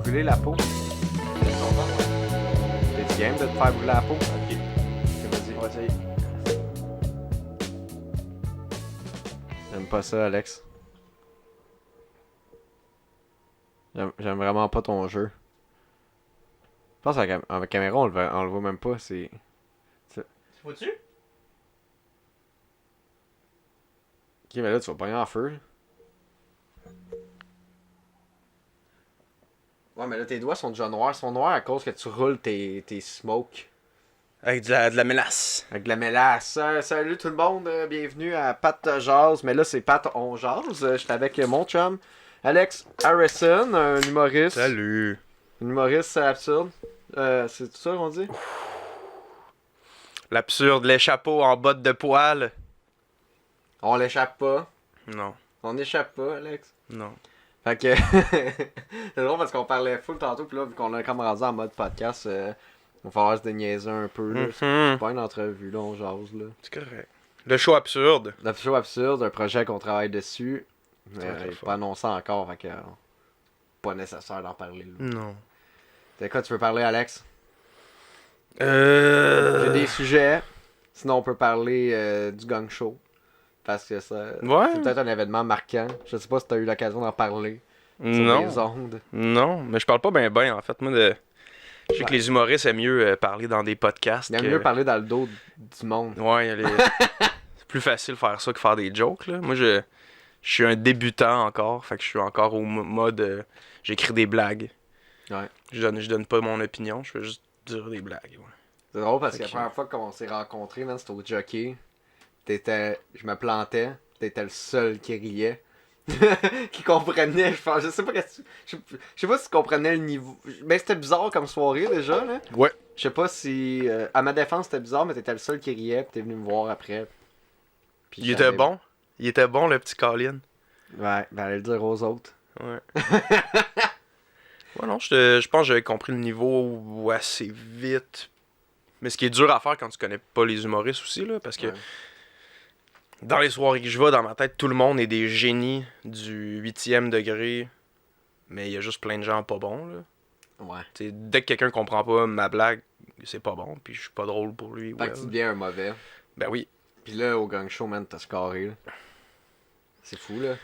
brûler la peau. T'es game de te faire brûler la peau? Ok. Vas-y, on va essayer. J'aime pas ça, Alex. J'aime vraiment pas ton jeu. Je pense qu'en caméra, on le voit même pas. C'est Faut-tu? Ok, mais là, tu vas pogner en feu. Ouais, mais là, tes doigts sont déjà noirs. Ils sont noirs à cause que tu roules tes smokes. Avec de la mélasse. Avec de la mélasse. Salut tout le monde, bienvenue à Pat Jazz. Mais là, c'est Pat On Jazz. J'étais avec mon chum, Alex Harrison, un humoriste. Salut. Un humoriste absurde. C'est tout ça qu'on dit? L'absurde, les chapeaux en bottes de poil. On l'échappe pas. Non. On n'échappe pas, Alex. Non. Fait que c'est drôle parce qu'on parlait full tantôt, puis là, vu qu'on a comme rendu en mode podcast, il va falloir se déniaiser un peu. Là. C'est pas une entrevue, là, on jase. Là. C'est correct. Le show absurde. Le show absurde, un projet qu'on travaille dessus. Mais il n'est pas annoncé encore, fait que pas nécessaire d'en parler. Là. Non. C'est quoi, tu veux parler, Alex? J'ai des sujets. Sinon, on peut parler du gang show. Parce que ça, c'est peut-être un événement marquant. Je sais pas si tu as eu l'occasion d'en parler. Sur les ondes. Non, mais je parle pas bien en fait. Moi, je sais que les humoristes aiment mieux parler dans des podcasts. Il aime mieux parler dans le dos du monde. Ouais, c'est plus facile de faire ça que faire des jokes. Là. Moi, je suis un débutant encore. Fait que je suis encore au mode... j'écris des blagues. Ouais. Je donne pas mon opinion. Je fais juste dire des blagues. Ouais. C'est drôle parce que la première fois qu'on s'est rencontrés, c'était au jockey. Je me plantais. T'étais le seul qui riait. Qui comprenait, je pense. Je sais pas je sais pas si tu comprenais le niveau. Mais c'était bizarre comme soirée déjà, là. Ouais. Je sais pas si. À ma défense, c'était bizarre, mais t'étais le seul qui riait, pis t'es venu me voir après. Puis Il était bon. Il était bon, le petit Colin. Ouais, ben allez le dire aux autres. Ouais. Ouais, non, je pense que j'avais compris le niveau assez vite. Mais ce qui est dur à faire quand tu connais pas les humoristes aussi, là, parce que dans les soirées que je vais, dans ma tête, tout le monde est des génies du 8e degré. Mais il y a juste plein de gens pas bons, là. Ouais. T'sais, dès que quelqu'un comprend pas ma blague, c'est pas bon, puis je suis pas drôle pour lui. Fait que tu deviens un mauvais. Ben oui. Pis là, au gang show, man, t'as scoré, là. C'est fou, là.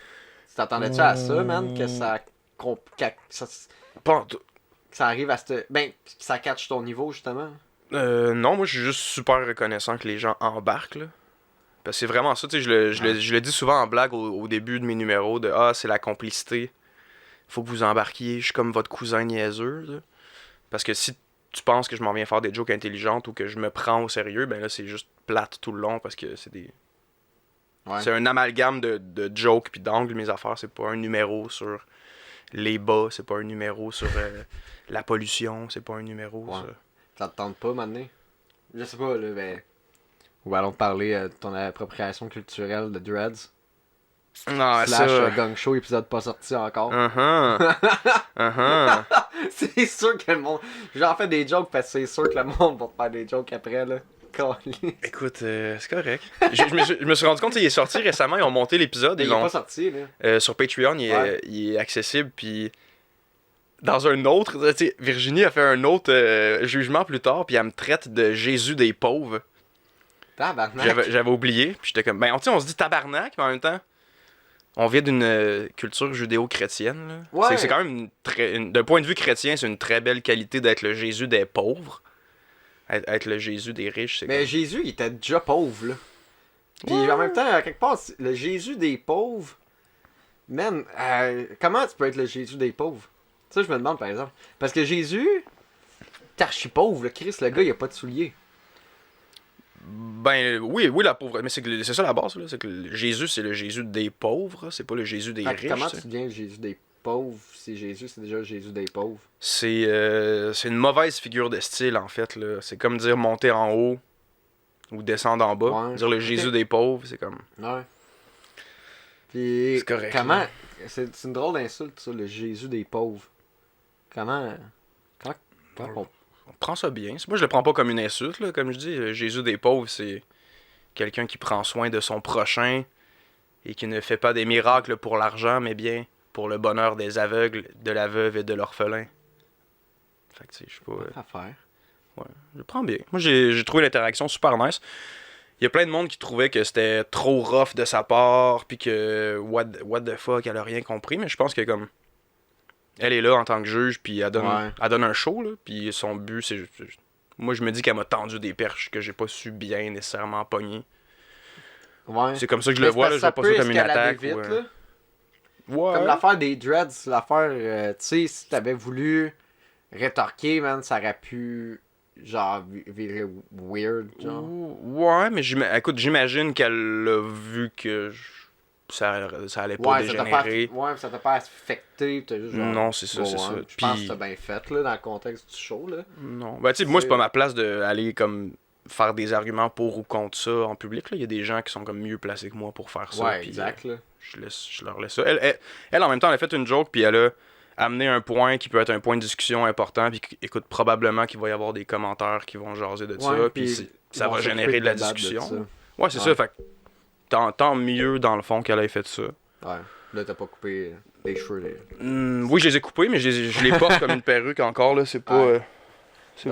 Tu t'attendais-tu à ça, man, que ça... Pas en tout. Que ça arrive à ce... Ben, que ça catch ton niveau, justement. Non, moi, je suis juste super reconnaissant que les gens embarquent, là. Parce que c'est vraiment ça, tu sais, je le dis souvent en blague au début de mes numéros, de « Ah, c'est la complicité. Faut que vous embarquiez, je suis comme votre cousin niaiseux. » là. Parce que si tu penses que je m'en viens faire des jokes intelligentes ou que je me prends au sérieux, ben là, c'est juste plate tout le long parce que c'est des... Ouais. C'est un amalgame de jokes puis d'angles, mes affaires. C'est pas un numéro sur les bas, c'est pas un numéro sur la pollution, c'est pas un numéro sur... Ça te tente pas, maintenant? Je sais pas, là, ben... Ou allons te parler de ton appropriation culturelle de Dreads. Non, / gang show, épisode pas sorti encore. C'est sûr que le monde... J'en fais des jokes parce que c'est sûr que le monde va te faire des jokes après, là. Écoute, c'est correct. je me suis rendu compte qu'il est sorti récemment, ils ont monté l'épisode. Il est pas sorti, là. Sur Patreon, il est accessible, puis... Dans un autre, tu sais, Virginie a fait un autre jugement plus tard, puis elle me traite de Jésus des pauvres. Tabarnak. J'avais oublié, puis j'étais comme... Ben, on se dit tabarnak, mais en même temps, on vient d'une culture judéo-chrétienne. Là. Ouais. C'est quand même, d'un point de vue chrétien, c'est une très belle qualité d'être le Jésus des pauvres. Être le Jésus des riches, c'est Mais comme... Jésus, il était déjà pauvre, là. Puis en même temps, à quelque part, le Jésus des pauvres... Man, comment tu peux être le Jésus des pauvres? Ça, je me demande, par exemple. Parce que Jésus, t'es archi pauvre, le Christ, le gars, il a pas de souliers. Ben oui, la pauvreté. Mais c'est ça la base, là. C'est que Jésus, c'est le Jésus des pauvres. C'est pas le Jésus des riches. Comment tu deviens le Jésus des pauvres si Jésus, c'est déjà le Jésus des pauvres? C'est une mauvaise figure de style, en fait, là. C'est comme dire monter en haut ou descendre en bas. Ouais. Dire le Jésus des pauvres, c'est comme... Ouais. Puis, c'est correct. Comment... Là. C'est une drôle d'insulte, ça, le Jésus des pauvres. Comment On prend ça bien. Moi, je le prends pas comme une insulte, là. Comme je dis, Jésus des pauvres, c'est quelqu'un qui prend soin de son prochain et qui ne fait pas des miracles pour l'argent, mais bien pour le bonheur des aveugles, de la veuve et de l'orphelin. Fait que tu sais, je sais pas. À faire. Ouais, je le prends bien. Moi, j'ai trouvé l'interaction super nice. Il y a plein de monde qui trouvait que c'était trop rough de sa part, puis que what the fuck, elle a rien compris, mais je pense que comme elle est là en tant que juge, puis Ouais. elle donne un show, là, puis son but, c'est... Moi, je me dis qu'elle m'a tendu des perches que j'ai pas su bien nécessairement pogner. Ouais. C'est comme ça que je Mais le c'est vois, parce là, que je vois pas ça comme une escalader attaque. vite, Ou, là. Ouais. Comme l'affaire des dreads, l'affaire, tu sais, si t'avais voulu rétorquer, man, ça aurait pu, genre, virer weird, genre. Ouais, mais écoute, j'imagine qu'elle a vu que ça allait pas Ouais, dégénérer. ça t'a pas affecté, t'as juste genre. Non, c'est ça, c'est ça. Je pense que Puis, t'as bien fait, là, dans le contexte du show, là. non. Ben, tu sais, moi, c'est pas ma place d'aller comme faire des arguments pour ou contre ça en public. Là. Il y a des gens qui sont comme mieux placés que moi pour faire ça. Ouais, puis, exact, là. je leur laisse ça. Elle, en même temps, elle a fait une joke, puis elle a amené un point qui peut être un point de discussion important. Puis, écoute, probablement qu'il va y avoir des commentaires qui vont jaser de ça. Ouais, Puis, ça va générer de la discussion. Ouais, c'est Ouais. ça. Fait que tant mieux, dans le fond, qu'elle ait fait ça. Ouais. Là, t'as pas coupé les cheveux, les. Oui, je les ai coupés, mais je les porte comme une perruque encore. Là. C'est pas, Ouais.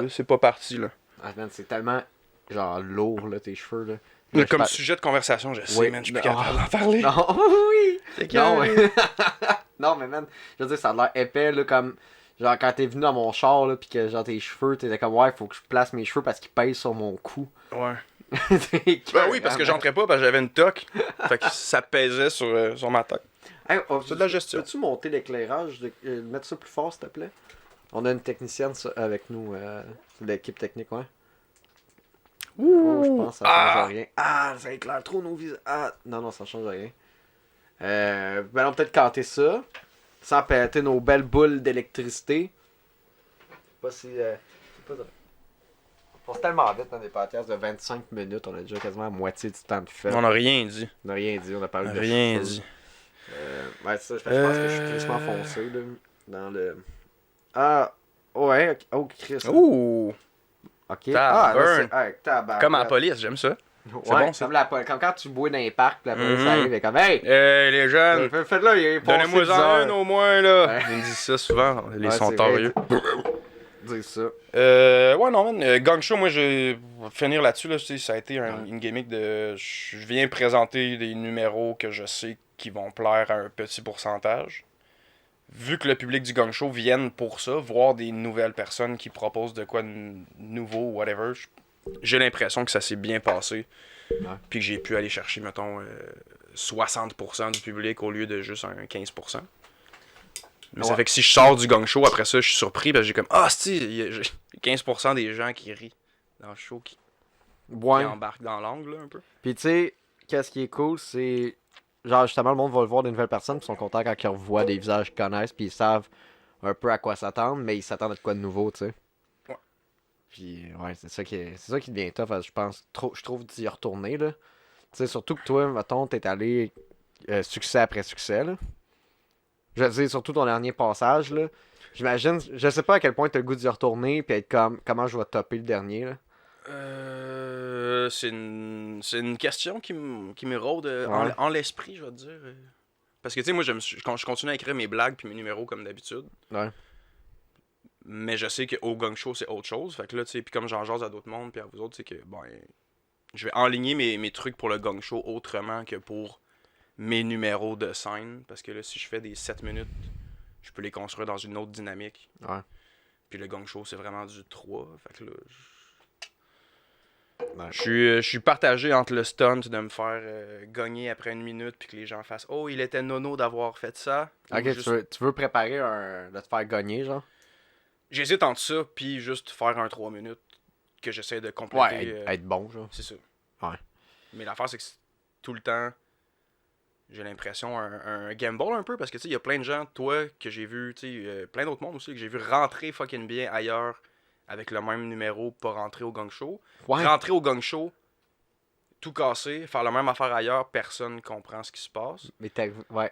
c'est pas parti. Là. Ah, man, c'est tellement, genre, lourd, là, tes cheveux, là. Mais Là, comme je sujet de conversation, je sais, Oui, man, je suis plus mais- capable d'en parler. Non, oui! C'est Non, que- mais... non, mais man, je veux dire, ça a l'air épais, là, comme... Genre, quand t'es venu dans mon char, là, pis que, genre, tes cheveux, t'étais comme, ouais, faut que je place mes cheveux parce qu'ils pèsent sur mon cou. Ouais. C'est Ben oui, parce que j'entrais pas, parce que j'avais une toque. Fait que ça pesait sur ma toque. Hey, C'est de la gestion. Peux-tu monter l'éclairage, mettre ça plus fort, s'il te plaît? On a une technicienne avec nous, l'équipe technique, ouais. Oh, je pense que ça change rien. Ah, ça éclaire trop nos visages. Ah, non, ça change rien. Ben on peut-être canter ça. Sans péter nos belles boules d'électricité. Je sais pas si. On passe tellement vite dans des podcasts de 25 minutes. On a déjà quasiment la moitié du temps de fait. On n'a rien dit. On n'a rien dit. On a parlé de Rien cheveux. dit. Ouais, c'est ça. Je pense que je suis crissement foncé là, dans le. Ah, ouais. Oh, Chris. Ouh! Ok. Tabarnak. Là, c'est. Tabarnak. Comme à la police, j'aime ça. Ouais, C'est bon, ça. comme quand tu bois dans les parcs, puis la police Mhm. arrive et comme, hey! Les jeunes, Faites-le, il est passé 10 donnez-moi-en heures. une au moins, là. Ouais. Ils me disent ça souvent, les Ouais, sont c'est torieux. Dis ça. Ouais, non, man. Gang Show, moi, je vais finir là-dessus. Là, tu sais, ça a été une gimmick de. Je viens présenter des numéros que je sais qui vont plaire à un petit pourcentage. Vu que le public du Gang Show vienne pour ça, voir des nouvelles personnes qui proposent de quoi de nouveau, whatever, j'ai l'impression que ça s'est bien passé. Ouais. Puis que j'ai pu aller chercher, mettons, 60% du public au lieu de juste un 15%. Mais ça Ouais. fait que si je sors du Gang Show, après ça, je suis surpris parce que j'ai comme, ah, si, il y a 15% des gens qui rient dans le show, qui Ouais. embarquent dans l'angle, là, un peu. Puis tu sais, qu'est-ce qui est cool, c'est. Genre, justement, le monde va le voir des nouvelles personnes, puis ils sont contents quand ils revoient des visages qu'ils connaissent, puis ils savent un peu à quoi s'attendre, mais ils s'attendent à de quoi de nouveau, tu sais. Ouais. Puis, ouais, c'est ça qui devient tough, je pense. Je trouve d'y retourner, là. Tu sais, surtout que toi, mettons, t'es allé succès après succès, là. Je veux dire, surtout ton dernier passage, là. J'imagine, je sais pas à quel point t'as le goût d'y retourner, puis être comme, comment je vais topper le dernier, là. C'est une question qui me rôde Ouais. en l'esprit, je vais te dire. Parce que, tu sais, moi, je continue à écrire mes blagues puis mes numéros comme d'habitude. Ouais. Mais je sais qu'au Gang Show, c'est autre chose. Fait que là, tu sais, puis comme j'en jase à d'autres mondes, puis à vous autres, c'est que, bon, je vais enligner mes trucs pour le Gang Show autrement que pour mes numéros de scène. Parce que là, si je fais des 7 minutes, je peux les construire dans une autre dynamique. Ouais. Puis le Gang Show, c'est vraiment du 3. Fait que là, Ouais. je suis partagé entre le stunt de me faire gagner après une minute, puis que les gens fassent « Oh, il était nono d'avoir fait ça. » Ok, Ou juste- tu veux préparer de te faire gagner, genre? J'hésite entre ça, puis juste faire un 3 minutes que j'essaie de compléter. Ouais, être bon, genre. C'est ça. Ouais. Mais l'affaire, c'est que tout le temps, j'ai l'impression un gamble un peu, parce que tu sais, il y a plein de gens, toi, que j'ai vu, tu sais, plein d'autres mondes aussi, que j'ai vu rentrer fucking bien ailleurs avec le même numéro, pas rentrer au Gang Show. Ouais. Rentrer au Gang Show, tout casser, faire la même affaire ailleurs, personne comprend ce qui se passe. Mais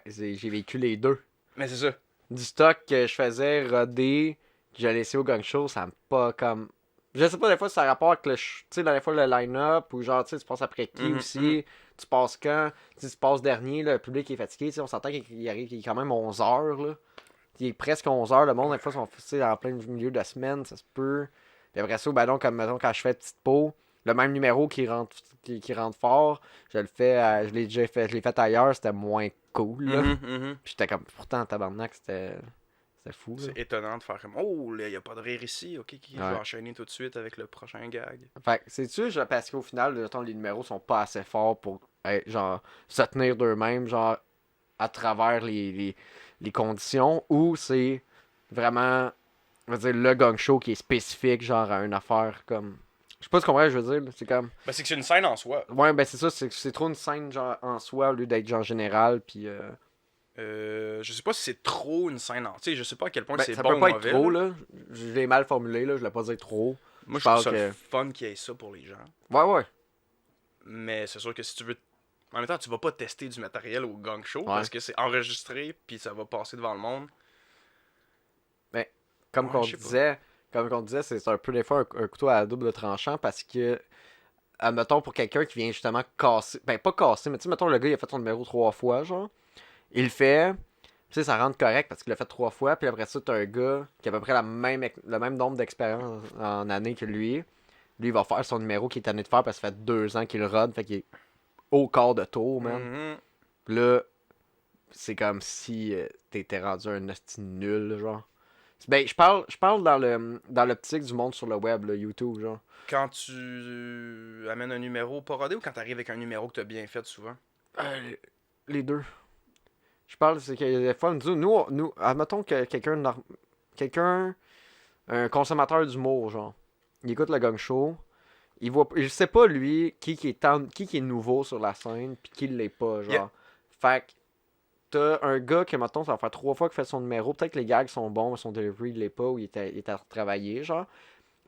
j'ai vécu les deux. Mais c'est ça. Du stock que je faisais roder, que j'ai laissé au gang show, ça me pas comme. Je sais pas, des fois, ça a rapport avec tu sais, des fois, le line-up, ou genre, tu sais, tu passes après qui Mhm, aussi, tu passes quand, tu passes dernier, là, le public est fatigué, tu sais, on s'entend qu'il arrive, qu'il est quand même 11h, là. il est presque 11h, le monde, des fois, sont en plein milieu de la semaine, ça se peut. Puis après ça, ben donc, comme mettons, quand je fais petite peau, le même numéro qui rentre fort, je le fais, je l'ai déjà fait, je l'ai fait ailleurs, c'était moins cool, là. Puis j'étais comme, pourtant, en tabarnak, c'était fou, là. C'est étonnant de faire comme oh, là, y a pas de rire ici, ok, je vais enchaîner tout de suite avec le prochain gag. Fait que, c'est-tu, parce qu'au final, mettons, les numéros sont pas assez forts pour, genre, se tenir d'eux-mêmes, genre, à travers les conditions, ou c'est vraiment, on va dire, le gang show qui est spécifique, genre, à une affaire comme. Je sais pas ce qu'on je veux dire, là. C'est comme. Ben, c'est que c'est une scène en soi. Ouais, ben c'est ça, c'est trop une scène, genre, en soi, au lieu d'être, genre, général, puis. Je sais pas si c'est trop une scène en. Tu sais, je sais pas à quel point Ben, c'est ça bon peut ou pas mauvais. être trop, là. Je l'ai mal formulé, là, je l'ai pas dit trop. Moi, je trouve ça le fun qu'il y ait ça pour les gens. Ouais. Mais c'est sûr que si tu veux. En même temps, tu vas pas tester du matériel au gang show parce que c'est enregistré puis ça va passer devant le monde. Ben, comme on disait, c'est un peu des fois un couteau à double tranchant parce que, admettons, pour quelqu'un qui vient justement casser, ben pas casser, mais tu sais, mettons, le gars il a fait son numéro 3 fois, genre, il le fait, tu sais, ça rentre correct parce qu'il l'a fait 3 fois, puis après ça, t'as un gars qui a à peu près le même nombre d'expérience en année que lui. Lui, il va faire son numéro qu'il est tanné de faire parce que ça fait 2 ans qu'il rode, fait qu'il est au quart de tour, man. Là, c'est comme si t'étais rendu un hostie nul, genre. Ben, je parle dans l'optique du monde sur le web, là, YouTube, genre. Quand tu amènes un numéro pas rodé ou quand t'arrives avec un numéro que t'as bien fait souvent? Les deux. Je parle, c'est que des fois, nous admettons que quelqu'un, un consommateur d'humour, genre, il écoute le gang show, il sait pas, lui, qui est nouveau sur la scène, pis qui l'est pas, genre. Fait que, t'as un gars qui, mettons, ça va faire 3 fois qu'il fait son numéro. Peut-être que les gags sont bons, mais son delivery, il l'est pas, ou il est à retravailler, genre.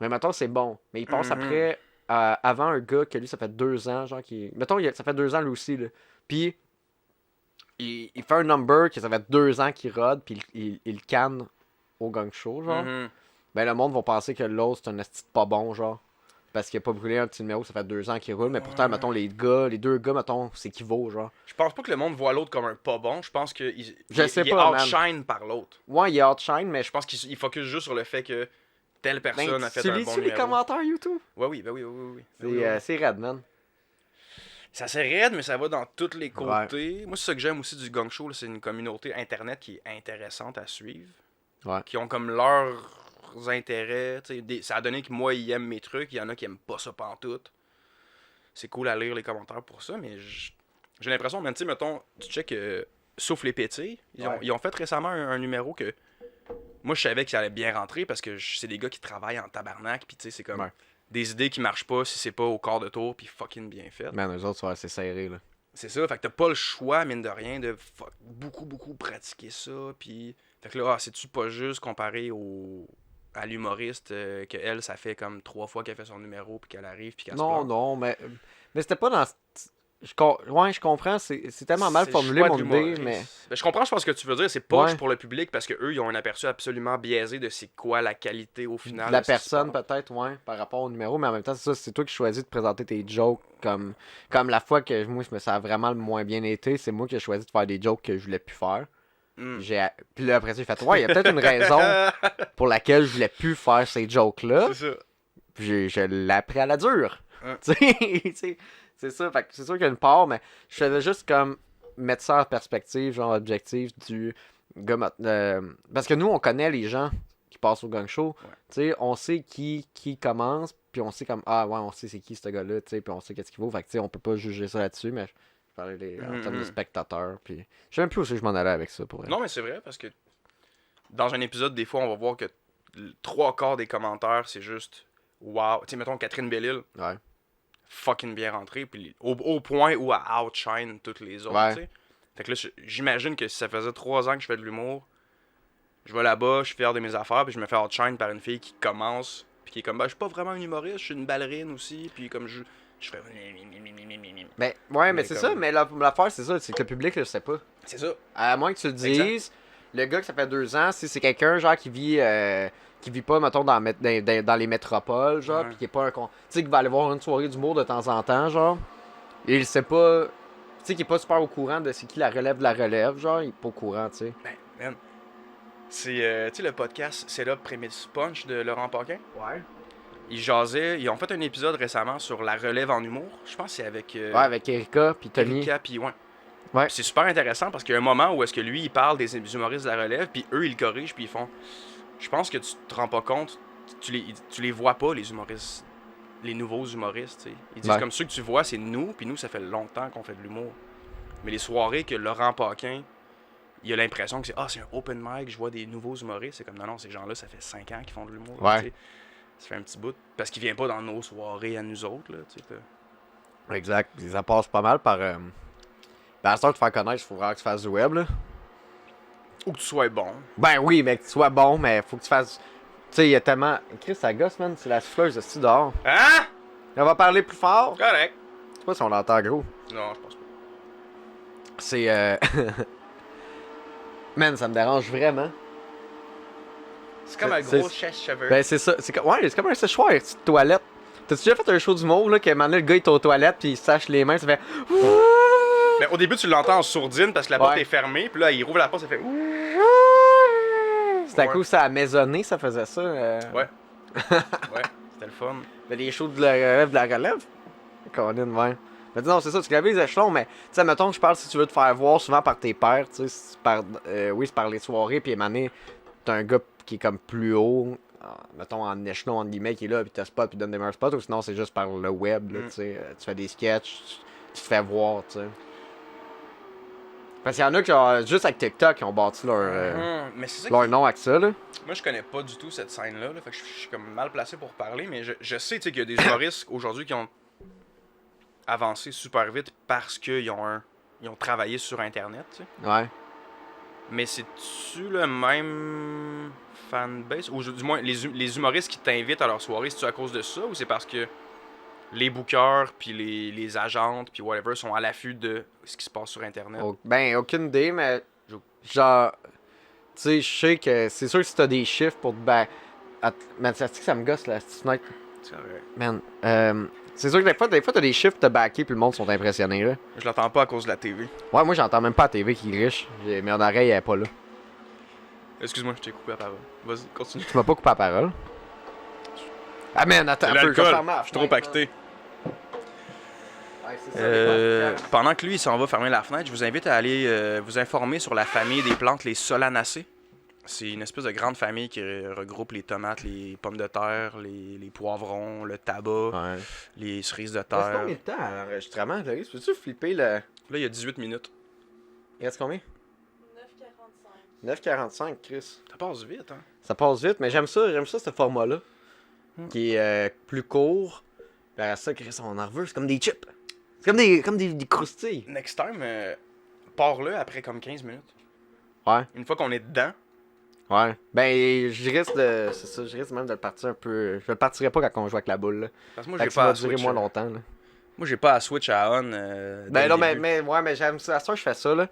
Mais mettons, c'est bon. Mais il passe après, avant un gars que lui, ça fait 2 ans, genre, qui. Mettons, ça fait 2 ans lui aussi, là. Puis, il fait un number que ça fait 2 ans qu'il rode, puis il canne au gang show, genre. Ben, le monde va penser que l'autre, c'est un esti pas bon, genre. Parce qu'il a pas brûlé un petit numéro, ça fait 2 ans qu'il roule, mais pourtant, mettons, les deux gars, mettons, c'est qui vaut, genre. Je pense pas que le monde voit l'autre comme un pas bon, je pense qu'il est outshine par l'autre. Ouais, il est outshine, mais je pense qu'il focus juste sur le fait que telle personne a fait un bon numéro. Tu lis les commentaires YouTube? Oui. C'est raide, man. Ça c'est raide, mais ça va dans tous les côtés. Ouais. Moi, c'est ça que j'aime aussi du gang show, là, c'est une communauté internet qui est intéressante à suivre. Ouais. Qui ont comme leurs intérêts. Ça a donné que moi, ils aiment mes trucs. Il y en a qui aiment pas ça pantoute. C'est cool à lire les commentaires pour ça, mais j'ai l'impression, même, tu sais, mettons, tu check Souffle les Pétis. Ils ont fait récemment un numéro que moi, je savais que ça allait bien rentrer parce que c'est des gars qui travaillent en tabarnak. Puis, tu sais, c'est comme des idées qui marchent pas si c'est pas au quart de tour. Puis, fucking bien fait. Man, eux autres sont assez serrés, là. C'est ça. Fait que t'as pas le choix, mine de rien, de beaucoup pratiquer ça. Puis, fait que là, c'est-tu pas juste comparé à l'humoriste que elle, ça fait comme 3 fois qu'elle fait son numéro puis qu'elle arrive puis qu'elle se plante. Non, mais c'était pas dans... je comprends, c'est tellement mal formulé mon idée, mais... Ben, je comprends, je pense que tu veux dire, c'est poche pour le public parce qu'eux, ils ont un aperçu absolument biaisé de c'est quoi la qualité au final. La personne, peut-être, ouais, par rapport au numéro, mais en même temps, c'est toi qui choisis de présenter tes jokes comme la fois que moi, ça a vraiment le moins bien été, c'est moi qui ai choisi de faire des jokes que je voulais plus faire. Puis là, après ça, j'ai fait, ouais, il y a peut-être une raison pour laquelle je voulais plus faire ces jokes-là. C'est ça. Puis je l'ai appris à la dure. Tu sais, c'est ça. Fait que c'est sûr qu'il y a une part, mais je faisais juste comme mettre ça en perspective, genre objectif du gars. Parce que nous, on connaît les gens qui passent au gang show. Tu sais, on sait qui commence, puis on sait comme, ah ouais, on sait c'est qui ce gars-là, tu sais, puis on sait qu'est-ce qu'il vaut. Fait que tu sais, on peut pas juger ça là-dessus, mais je parlais en termes de spectateurs. Puis je sais même plus où je m'en allais avec ça pour vrai. Non, mais c'est vrai, parce que dans un épisode, des fois, on va voir que 3/4 des commentaires, c'est juste wow. Tu sais, mettons Catherine Bellil. Ouais. Fucking bien rentré, puis au point où elle outshine toutes les autres, tu sais. Fait que là, j'imagine que si ça faisait 3 ans que je fais de l'humour, je vais là-bas, je suis fier de mes affaires, puis je me fais outshine par une fille qui commence, puis qui est comme, ben, je suis pas vraiment un humoriste, je suis une ballerine aussi, puis comme je fais... Mais, ouais, mais c'est comme... ça, mais l'affaire, c'est ça, c'est que le public, le sait pas. C'est ça. À moins que tu le dises, le gars que ça fait 2 ans, si c'est quelqu'un, genre, qui vit pas, mettons, dans les métropoles, genre, pis qui est pas un con. Tu sais, qui va aller voir une soirée d'humour de temps en temps, genre, et il sait pas. Tu sais, qui est pas super au courant de c'est qui la relève de la relève, genre, il est pas au courant, tu sais. Ben, man. C'est, tu sais, le podcast C'est là Prémisse Punch de Laurent Paquin. Ouais. Ils jasaient, ils ont fait un épisode récemment sur la relève en humour. Je pense que c'est avec Ouais, avec Erika puis Tony. Erika, puis ouais. Ouais. Puis c'est super intéressant parce qu'il y a un moment où est-ce que lui, il parle des humoristes de la relève, puis eux, ils le corrigent, puis ils font... Je pense que tu te rends pas compte, tu les vois pas, les humoristes, les nouveaux humoristes, tu sais. Ils disent comme ceux que tu vois, c'est nous, puis nous, ça fait longtemps qu'on fait de l'humour. Mais les soirées que Laurent Paquin, il a l'impression que c'est un open mic, je vois des nouveaux humoristes. C'est comme non, ces gens-là, ça fait 5 ans qu'ils font de l'humour. Ouais. Tu sais. Ça fait un petit bout. Parce qu'ils viennent pas dans nos soirées à nous autres. Là, tu sais, Exact. Puis ça passe pas mal par. Ben, à ce temps de te faire connaître, il faut vraiment que tu fasses du web, là. ou que tu sois bon. Ben oui, mais que tu sois bon, mais faut que tu fasses. Tu sais, il y a tellement. Chris, ça gosse, man. C'est la souffleuse de ce dehors. Hein? On va parler plus fort. Correct. Je sais pas si on l'entend gros. Non, je pense pas. C'est. Man, ça me dérange vraiment. C'est comme un gros sèche-cheveux. Ben c'est ça. Ouais, c'est comme un séchoir, une petite toilette. T'as-tu déjà fait un show d'humour, là, que maintenant le gars est aux toilettes, puis il se sache les mains, ça fait. Mais au début, tu l'entends en sourdine parce que la porte Ouais. est fermée, puis là, il rouvre la porte, ça fait. C'était à coup, ça a maisonné, ça faisait ça. Ouais. Ouais, c'était le fun. Mais les shows de la relève. Colin, ouais. Mais non, c'est ça, tu graves les échelons, mais tu sais, mettons que je parle si tu veux te faire voir souvent par tes pairs, tu sais, oui, c'est par les soirées, puis mané, t'as un gars qui est comme plus haut, mettons en échelon, entre guillemets, qui est là, puis t'as spot, puis donne des meilleurs spots, ou sinon c'est juste par le web, là, tu sais, tu fais des sketchs, tu te fais voir, tu sais. Parce qu'il y en a qui, juste avec TikTok, qui ont bâti Mais c'est ça leur nom avec ça, là. Moi, je connais pas du tout cette scène-là, là, fait que je suis comme mal placé pour parler, mais je sais qu'il y a des humoristes aujourd'hui qui ont avancé super vite parce qu'ils ont ils ont travaillé sur Internet, tu sais. Ouais. Mais c'est-tu le même fanbase? Ou du moins, les humoristes qui t'invitent à leur soirée, c'est-tu à cause de ça? Ou c'est parce que les bookers, puis les agentes, puis whatever, sont à l'affût de ce qui se passe sur Internet? Ben, aucune idée, mais genre, tu sais, je sais que c'est sûr que si t'as des chiffres pour te man, ça me gosse la petite fenêtre. C'est vrai. Man, c'est sûr que des fois t'as des chiffres pour te backer puis le monde sont impressionnés, là. Je l'entends pas à cause de la TV. Ouais, moi j'entends même pas la TV qui riche. Mes oreilles, elle est pas là. Excuse-moi, je t'ai coupé la parole. Vas-y, continue. Tu m'as pas coupé la parole. Ah man, attends C'est un peu, l'alcool. fermer la Je suis trop fenêtre, pacté. Ouais, c'est ça, Pendant que lui il s'en va fermer la fenêtre, je vous invite à aller vous informer sur la famille des plantes, les solanacées. C'est une espèce de grande famille qui regroupe les tomates, les pommes de terre, les poivrons, le tabac, Ouais. les cerises de Il reste terre. combien de temps à l'enregistrement, Clarisse? Peux-tu flipper le. Là, il y a 18 minutes. Il reste combien? 9,45. 9,45, Chris. Ça passe vite, hein? Ça passe vite, mais j'aime ça ce format-là. Qui est plus court. Puis après ça, Chris, on en veut, c'est comme des chips. C'est comme des croustilles. Next time, pars-le après comme 15 minutes. Ouais. Une fois qu'on est dedans, Ouais. Ben, je risque de. C'est ça, je risque même de le partir un peu. Je le partirai pas quand on joue avec la boule, là. parce que moi, Fait j'ai que ça pas va à durer switch. moins longtemps, là. Moi, j'ai pas à switch à on. Ben non, mais j'aime ça. À ça, je fais ça, là.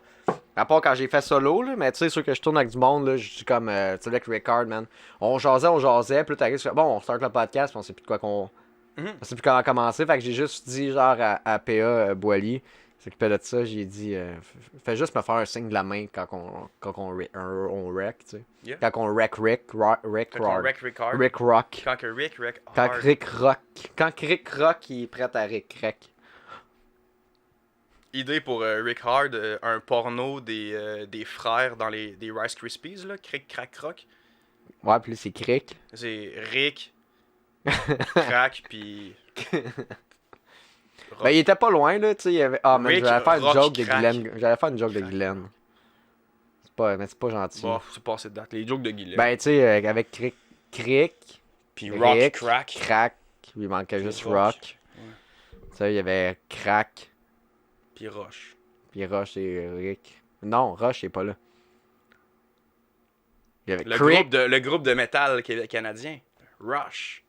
À part quand j'ai fait solo, là. Mais tu sais, sûr que je tourne avec du monde, là. Je suis comme. Tu sais, avec Ricard, man. On jasait. Puis là, t'arrives, tu fais, bon, on start le podcast, puis on sait plus de quoi qu'on. Mhm. On sait plus comment commencer. Fait que j'ai juste dit, genre, à PA Boily, qui s'occupait de ça, j'ai dit, fais juste me faire un signe de la main quand on rec, tu sais. Yeah. Quand on rec Rick Quand on Rock. wreck Rick Rick Rock. Quand que Rick Quand hard. Rick Rock. Quand Rick Rock il est prêt à Rick Rec. Idée pour Rick Hard, un porno des frères dans des Rice Krispies, là, Crick, Crack, Croc. Ouais, puis là, c'est Crick. C'est Rick, Crack, puis... Ben, il était pas loin, là, tu sais, il y avait... Ah, man, Rick, j'allais faire une Rock, joke de Crack. Guylaine. J'allais faire une joke de Crack. Guylaine. Mais c'est pas gentil. Bon, c'est passé de date. Les jokes de Guilhem. Ben, tu sais, avec Crick, puis Rock, Rick, Crack. Crack, il manquait Puis juste Rock. Rock. Ouais. Tu sais, il y avait Crack, Puis Roche. puis Rush et Rick. Non, Rush, il est pas là. Il y avait Le Crick. le groupe de métal canadien. Rush.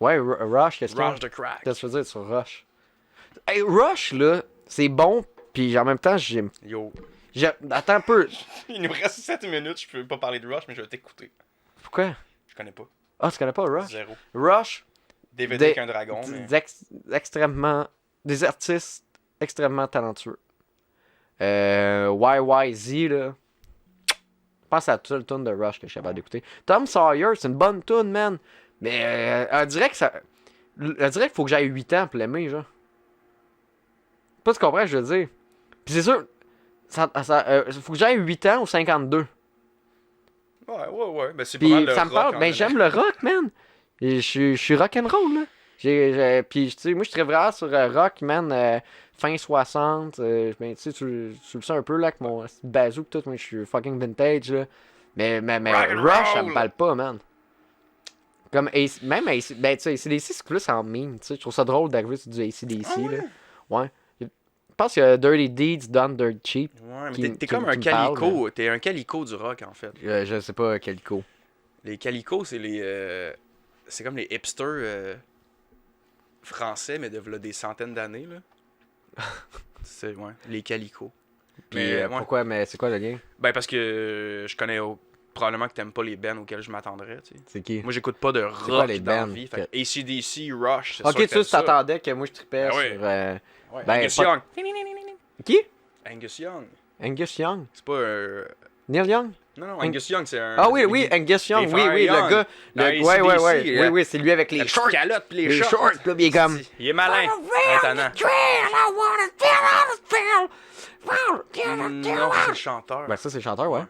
Ouais, Rush, qu'est-ce Rush que de Crack. qu'est-ce que tu veux dire sur Rush? Hey, Rush, là, c'est bon, puis en même temps, Yo. Attends un peu. Il nous reste 7 minutes, je peux pas parler de Rush, mais je vais t'écouter. Pourquoi? Je connais pas. Ah, tu connais pas Rush? Zéro. Rush, DVD avec un dragon, mais... extrêmement... Des artistes extrêmement talentueux. YYZ, là... Je pense que c'est la seule tune de Rush que je suis capable d'écouter. Tom Sawyer, c'est une bonne tune, man. Mais on dirait que ça. On dirait qu'il faut que j'aille 8 ans pour l'aimer, genre. Pas tu comprends, je veux dire. Puis c'est sûr, faut que j'aille 8 ans ou 52. Ouais. Ben, c'est pas Puis mal le ça me rock, parle. en Ben j'aime le rock, man. Et je suis rock'n'roll, là. Puis tu sais, moi je suis vraiment sur rock, man. Fin 60. Ben tu sais, tu le sens un peu là avec mon bazou pis tout. Moi je suis fucking vintage, là. Mais Rush, ça me parle pas, man. Comme même ben tu sais, ACDC c'est plus en meme, tu sais. Je trouve ça drôle d'arriver sur du ACDC, là. Ouais. Je pense que Dirty Deeds Done Dirt Cheap. Ouais, mais qui- t'es qui- comme un qui me parle, calico. T'es un calico du rock, en fait. Je sais pas quel co. Les calicos, c'est les. C'est comme les hipsters français, mais de v'là des centaines d'années, là. C'est, ouais, les calicos. Puis Mais, ouais. pourquoi, mais c'est quoi le lien? Ben, parce que je connais probablement que t'aimes pas les bands auxquels je m'attendrais, tu sais. C'est qui? Moi, j'écoute pas de quoi rock les dans la bands vie. Fait que AC/DC, Rush, c'est Ok, sûr que tu t'aimes ça. t'attendais que moi je tripais Ah ouais. sur. Ouais, Ben, Angus pas- Young. Qui? Angus Young. Angus Young? C'est pas un... Neil Young? Non, Angus Young, c'est un... Ah oui, Angus Young, les oui, frères le Young. gars. Dans AC/DC, Oui, c'est lui avec les La shorts. calotte pis les Les shorts. shorts, là, il est comme. Il est malin. Étonnant. Non, c'est le chanteur. Ben, ça, c'est le chanteur, ouais.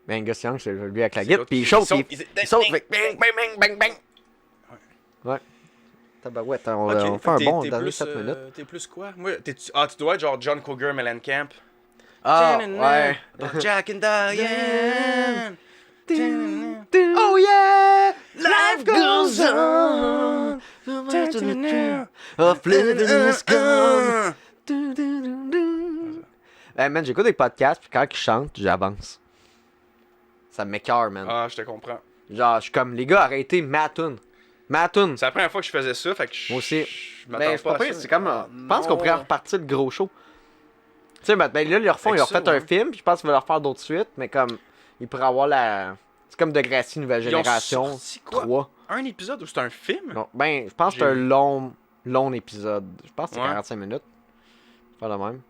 Ben, Angus Young, c'est lui avec la C'est guitare, l'autre puis il qui saute, saute, il saute, fait bang, bang, bang, bang, bang. Ouais. Tabarouette, on Ok, on fait un bon t'es dernier plus, 7 minutes. T'es plus quoi? Moi, tu dois être genre John Cougar Mellencamp. Ah, ouais. Jack and Diane. Oh yeah! Life goes on. Of living is gone. Hey man, j'écoute des podcasts, puis quand ils chantent, j'avance. Ça m'écoeure, man. Ah, je te comprends. Genre, je suis comme, les gars, arrêtez, Mattoon. C'est la première fois que je faisais ça, fait que Moi aussi. je m'attends Ben, c'est pas à pire, ça. c'est comme. Ah, Je pense qu'on non. pourrait repartir le gros show. Tu sais, ben là, ils leur font, Avec ils ont ça, fait un ouais. film, puis je pense qu'ils veulent leur faire d'autres suites, mais comme. Ils pourraient avoir la. C'est comme Degrassi Nouvelle Ils ont Génération. sorti quoi? 3. Un épisode ou c'est un film? Non, ben, je pense que c'est J'ai un vu. long épisode. Je pense que c'est Ouais. 45 minutes. Pas le même.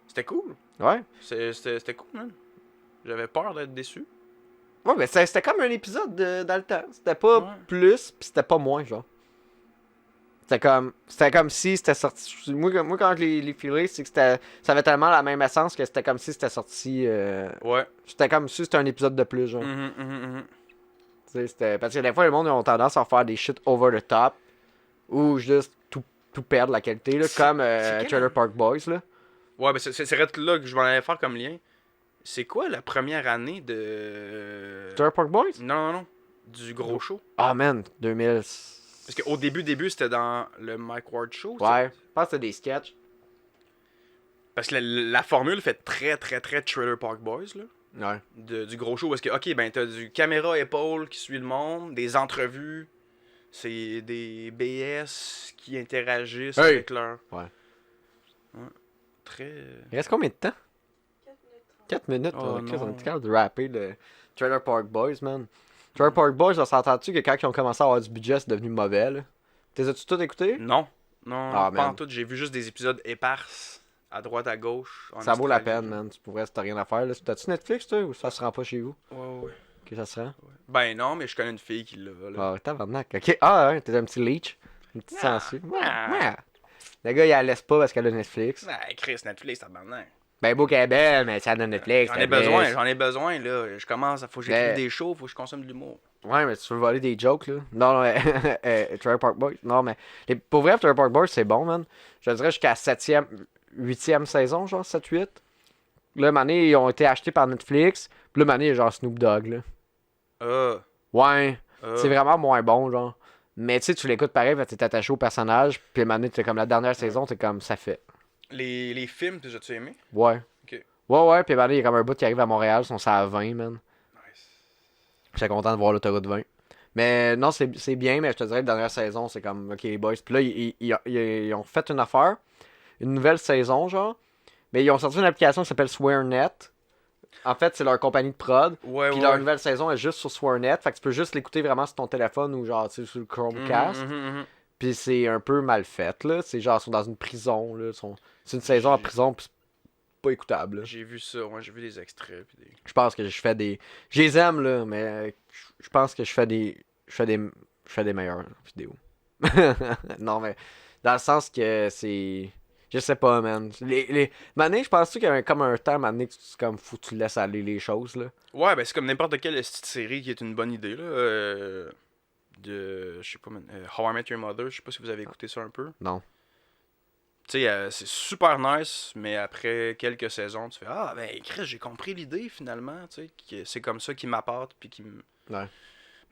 C'était cool. Ouais. C'était cool, man. J'avais peur d'être déçu. Ouais, mais c'était comme un épisode dans le temps. C'était pas Ouais. plus, pis c'était pas moins, genre. C'était comme si c'était sorti. Moi quand je l'ai filé, c'est que ça avait tellement la même essence que c'était comme si c'était sorti. Ouais. C'était comme si c'était un épisode de plus, genre. Mhm. Tu sais, parce que des fois, le monde ont tendance à faire des shit over the top ou juste tout perdre la qualité, là, comme c'est quel- Trailer Park Boys, là. Ouais, ben c'est là que je m'en allais faire comme lien. C'est quoi la première année de... Trailer Park Boys? Non. Du gros show. Ah, man, 2000. Parce qu'au début, c'était dans le Mike Ward Show. Ouais, je pense que c'était des sketchs. Parce que la formule fait très Trailer Park Boys, là. Ouais. Du gros show. Parce que, ok, ben, t'as du caméra épaule qui suit le monde, des entrevues, c'est des BS qui interagissent Hey! avec leur. Ouais. Très. Il reste combien de temps? 4 minutes. Oh, Chris, on non. est capable de rapper le Trailer Park Boys, man. Trailer Park Boys, on s'entend-tu que quand ils ont commencé à avoir du budget, c'est devenu mauvais, là? T'es as-tu tout écouté? Non, Ah, pas en man. tout. J'ai vu juste des épisodes éparses, à droite, à gauche. en Ça vaut la Australie. peine, man. Tu pourrais, si t'as rien à faire, là. T'as-tu Netflix, toi, ou ça se rend pas chez vous? Ouais. Ok, ça se rend? Ben non, mais je connais une fille qui l'a. là. Ah, tabarnak. Ok. Ah, ouais, t'es un petit leech. Une petite censure. Ouais, Ah. ouais. Le gars, il la laisse pas parce qu'elle a Netflix. Ah, Chris, Netflix, tabarnak. Ben, beau qu'elle est belle, mais ça a Netflix. J'en ai besoin, là. Je commence, faut que j'écrive Ben- des shows, faut que je consomme de l'humour. Ouais, mais tu veux voler des jokes, là. Non, Trailer Park Boys. Non, mais pour vrai, Trailer Park Boys, c'est bon, man. Je dirais jusqu'à 7e, 8e saison, genre 7-8. Là, mané, ils ont été achetés par Netflix. Puis là, mané, il y a genre Snoop Dogg, là. Ouais, c'est vraiment moins bon, genre. Mais tu sais, tu l'écoutes pareil, parce que t'es attaché au personnage. Puis mané, t'es comme la dernière saison, t'es comme ça fait. Les films, as-tu aimé? Ouais. Ok. Ouais, puis mané, il y a comme un bout qui arrive à Montréal, ils sont ça à 20, man. Nice. J'étais content de voir l'autoroute 20. Mais non, c'est bien, mais je te dirais que la dernière saison, c'est comme, ok, les boys. Puis là, ils ont fait une affaire, une nouvelle saison, genre. Mais ils ont sorti une application qui s'appelle SwearNet. En fait, c'est leur compagnie de prod. Ouais, Puis leur nouvelle saison est juste sur SwearNet. Fait que tu peux juste l'écouter vraiment sur ton téléphone ou genre, tu sais, sur le Chromecast. Puis c'est un peu mal fait, là. C'est genre, ils sont dans une prison, là. C'est une saison en prison. Puis pas écoutable. Là. J'ai vu ça, ouais, j'ai vu des extraits. Pis des... Je pense que je fais des. Je les aime, là, mais je pense que je fais des. Je fais des meilleures vidéos. Non, mais dans le sens que c'est. Je sais pas, man. Mané, je pense qu'il y a comme un temps, Mané, que comme, faut que tu laisses aller les choses, là. Ouais, ben c'est comme n'importe quelle petite série qui est une bonne idée, là. Je sais pas, How I Met Your Mother, je sais pas si vous avez écouté ça un peu. Non. Tu sais, c'est super nice, mais après quelques saisons, tu fais ah, ben, Chris, j'ai compris l'idée finalement, tu sais, que c'est comme ça qu'ils m'apportent, puis qu'ils Ouais.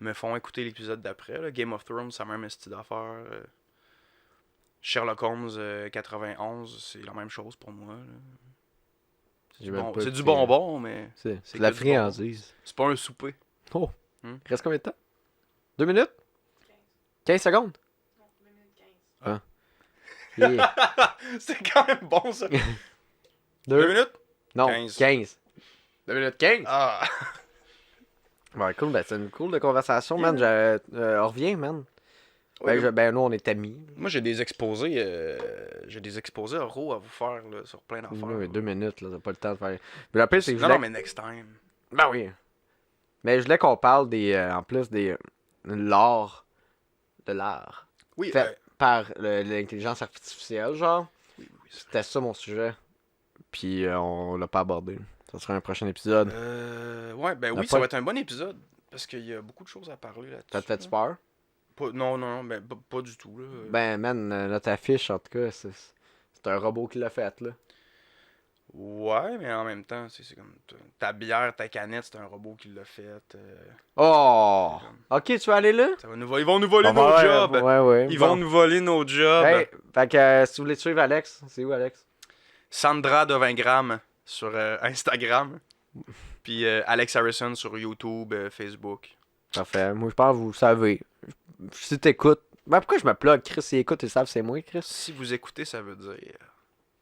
me font écouter l'épisode d'après. Là. Game of Thrones, ça même style d'affaire. Sherlock Holmes 91, c'est la même chose pour moi. J'ai même pas C'est du écouté, bonbon, mais C'est c'est de la que du bonbon. friandise. C'est pas un souper. Oh. Hmm. Il reste combien de temps 2 minutes 15 secondes Non, 2 minutes 15. Yeah. C'est quand même bon ça. 2 2 minutes? Non, 15. 15. 2 minutes 15 Ah! Ouais, cool, ben c'est une cool de conversation, man. On revient, man. Ouais, Ben, nous, on est amis. moi j'ai des exposés oraux à vous faire là, sur plein d'affaires. Ouais, là. 2 minutes, là, t'as pas le temps de faire. Mais après, c'est que je Non, non, voulais... mais next time. Ben oui. Mais je voulais qu'on parle des. En plus des. L'art. De l'art. Oui, Fait par l'intelligence artificielle, genre. oui. C'était ça mon sujet. Puis on l'a pas abordé. Ça sera un prochain épisode. Ouais, ben La oui, ça pote- va être un bon épisode. Parce qu'il y a beaucoup de choses à parler là-dessus. Ça te fait là. peur? Non, ben, pas du tout. Là. Ben, man, notre affiche, en tout cas, c'est un robot qui l'a fait, là. Ouais, mais en même temps, c'est comme ta bière, ta canette, c'est un robot qui l'a fait. Oh! Ok, tu veux aller là? Ils vont nous voler Bon, nos ouais, jobs. Ouais. Ils Bon. vont nous voler nos jobs. Hey, fait que si vous voulez suivre Alex, c'est où Alex? Sandra de 20 grammes sur Instagram. Puis Alex Harrison sur YouTube, Facebook. Parfait. Moi, je pense que vous savez. Si t'écoutes. Ben, pourquoi je me plug, Chris? S'ils écoutent, ils savent c'est moi, Chris. Si vous écoutez, ça veut dire.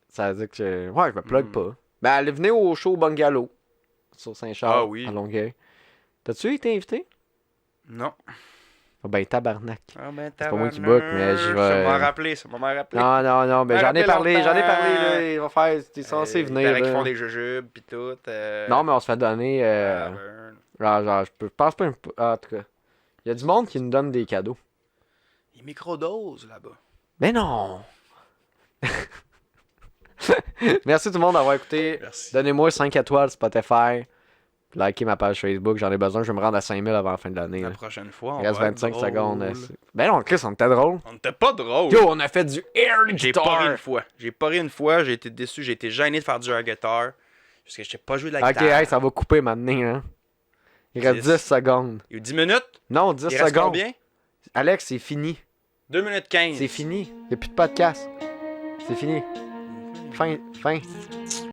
Ça veut dire que. Ouais, je me plug pas. Ben, allez, venez au show Bungalow. Sur Saint-Charles. Ah oui. À Longueuil. T'as-tu été invité? Non. Ah ben, tabarnak. Ah ben, C'est pas moi qui book, mais je vais. Ça m'a rappelé, Non, mais Ouais, j'en ai parlé, rappelle là. Il va faire. T'es censé venir. Il paraît qu'ils Là. font des jujubes pis tout. Non, mais on se fait donner. Genre, je pense pas. Ah, en tout cas. Il y a du monde qui nous donne des cadeaux. Il microdose là-bas. Mais non! Merci tout le monde d'avoir écouté. Merci. Donnez-moi 5 étoiles Spotify. Likez ma page Facebook. J'en ai besoin. Je vais me rendre à 5000 avant la fin de l'année. La là. prochaine fois, on Il reste va être 25 drôle. secondes. Ben non, Chris, on était drôle. On était pas drôle. Yo, on a fait du air J'ai pas ri guitar. une fois. J'ai été déçu, j'ai été gêné de faire du air guitar. Parce que je sais pas jouer de la Ok, guitare. hey, ça va couper maintenant. Hein. Il reste 10. 10 secondes. Il y a 10 minutes. Non, 10 Il reste secondes. combien? Alex, c'est fini. 2 minutes 15. C'est fini. Il n'y a plus de podcast. C'est fini. Fin.